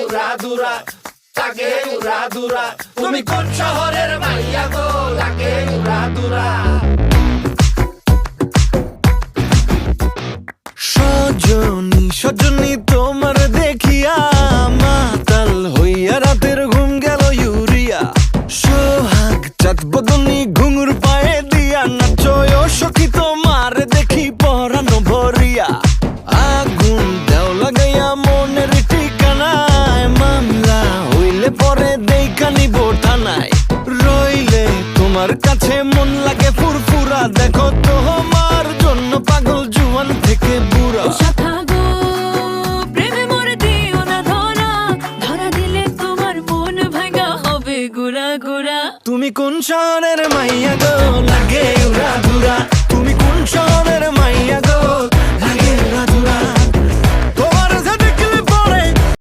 উড়াদুরা, লাগে উড়াদুরা। তুমি কোন শহরের মাইয়া গো, লাগে উড়াদুরা। সজনী সজনী তোমার দেখিয়া মাতাল হইয়া রাতের ঘুম গেল ইউরিয়া। সোহাগ চাঁদ বদনী ঘুঙুর পায়ে দিয়া নাচয় সখী তোমার দেখি পরানো ভরিয়া। আগুন দেও লাগাইয়া মনের ঠিকানায়, মামলা হইলে পরে দেইখা নিব থানায়। রইলে তোমার কাছে মন লাগে ফুরফুরা, দেখো তোমার জন্য পাগল জুয়ান থেকে বুড়া। শাখা গো প্রেমে মরে দিও না ধরা, ধরা দিলে তোমার মন ভাঙা হবে গুড়া গুড়া। তুমি কোন শহরের মাইয়া গো, লাগে উড়াদুরা। তুমি কোন শহরের